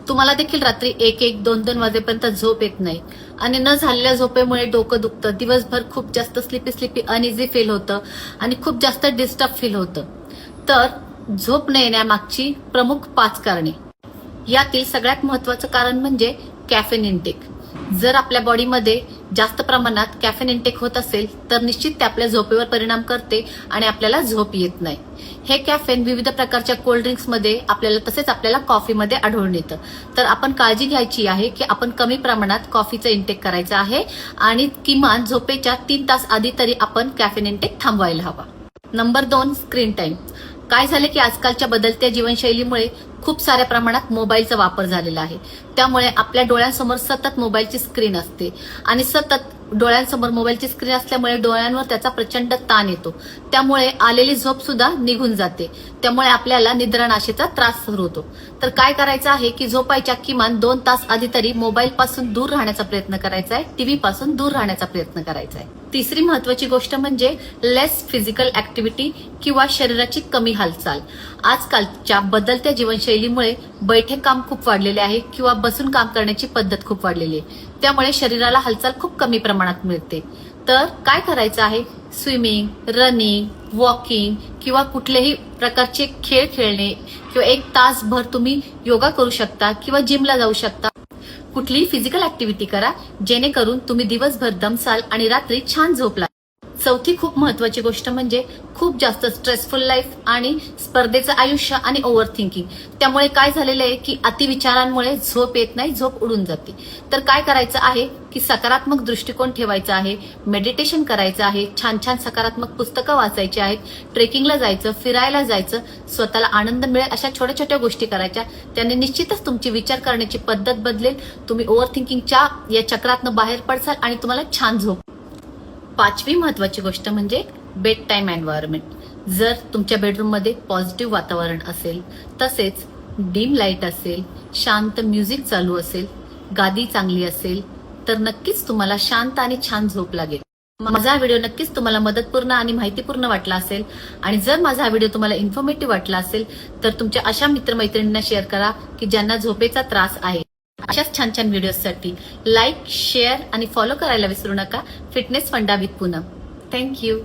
तुम्हाला देखील रात्री 1-1, 2-2 वाजेपर्यंत झोप येत नाही आणि न झालेल्या झोपेमुळे डोकं दुखतं, दिवसभर खूप जास्त स्लिपी अनइझी फील होतं आणि खूप जास्त डिस्टर्ब फील होतं. तर झोप न येण्यामागची प्रमुख 5 कारणे. यातील सगळ्यात महत्वाचं कारण म्हणजे कॅफेन इनटेक. जर आपल्या बॉडीमध्ये जास्त प्रमाणात कॅफेन इनटेक होत असेल तर निश्चित ते आपल्या झोपेवर परिणाम करते आणि आपल्याला झोप येत नाही. हे कॅफेन विविध प्रकारच्या कोल्ड ड्रिंक्समध्ये आपल्याला तसेच आपल्याला कॉफीमध्ये आढळून येतं. तर आपण काळजी घ्यायची आहे की आपण कमी प्रमाणात कॉफीचं इनटेक करायचं आहे आणि किमान झोपेच्या 3 तास आधी तरी आपण कॅफेन इनटेक थांबवायला हवा. Number 2, screen time. काय झाले की आजकालच्या बदलत्या जीवनशैलीमुळे खूप साऱ्या प्रमाणात मोबाईलचा वापर झालेला आहे. त्यामुळे आपल्या डोळ्यांसमोर सतत मोबाईलची स्क्रीन असते आणि सतत डोळ्यांसमोर मोबाईलची स्क्रीन असल्यामुळे डोळ्यांवर त्याचा प्रचंड ताण येतो. त्यामुळे आलेली झोप सुद्धा निघून जाते. त्यामुळे आपल्याला निद्रानाशाचा त्रास सुरू होतो. तर काय करायचं आहे की झोपायच्या किमान 2 तास आधी तरी मोबाईल पासून दूर राहण्याचा प्रयत्न करायचा आहे, टीव्ही पासून दूर राहण्याचा प्रयत्न करायचा आहे. तिसरी महत्वाची गोष्ट म्हणजे लेस फिजिकल ऍक्टिव्हिटी किंवा शरीराची कमी हालचाल. आजकालच्या बदलत्या जीवनशैलीमुळे बैठे काम खूप वाढलेले आहे किंवा बसून काम करण्याची पद्धत खूप वाढलेली आहे. त्यामुळे शरीराला हालचाल खूप कमी प्रमाणात मिळते. तर काय करायचं आहे, स्विमिंग, रनिंग, वॉकिंग किंवा कुठलेही प्रकारचे खेळ खेळणे किंवा 1 तासभर तुम्ही योगा करू शकता किंवा जिमला जाऊ शकता. कुठलीही फिजिकल ऍक्टिव्हिटी करा जेणेकरून तुम्ही दिवसभर दमसाल आणि रात्री छान झोप लागेल. चौथी खूप महत्वाची गोष्ट म्हणजे खूप जास्त स्ट्रेसफुल लाईफ आणि स्पर्धेचं आयुष्य आणि ओव्हर थिंकिंग. त्यामुळे काय झालेलं आहे की अतिविचारांमुळे झोप येत नाही, झोप उडून जाते. तर काय करायचं आहे की सकारात्मक दृष्टिकोन ठेवायचा आहे, मेडिटेशन करायचं आहे, छान छान सकारात्मक पुस्तकं वाचायची आहेत, ट्रेकिंगला जायचं, फिरायला जायचं, स्वतःला आनंद मिळेल अशा छोट्या छोट्या गोष्टी करायच्या. त्याने निश्चितच तुमची विचार करण्याची पद्धत बदलेल. तुम्ही ओव्हर थिंकिंगच्या या चक्रातनं बाहेर पडसाल आणि तुम्हाला छान झोप. 5वी महत्वाची गोष्ट म्हणजे बेड टाइम एन्व्हायरमेंट. जर तुमच्या बेडरूममध्ये पॉझिटिव्ह वातावरण असेल, तसेच डिम लाईट असेल, शांत म्युझिक चालू असेल, गादी चांगली असेल तर नक्कीच तुम्हाला शांत आणि छान झोप लागेल. माझा व्हिडिओ नक्कीच तुम्हाला मदतपूर्ण आणि माहितीपूर्ण वाटला असेल आणि जर माझा व्हिडिओ तुम्हाला इन्फॉर्मेटिव्ह वाटला असेल तर तुमच्या अशा मित्रमैत्रिणींना शेअर करा की ज्यांना झोपेचा त्रास आहे. अशाच छान छान व्हिडिओसाठी लाईक, शेअर आणि फॉलो करायला विसरू नका. फिटनेस फंडा विथ पूनम. थँक्यू.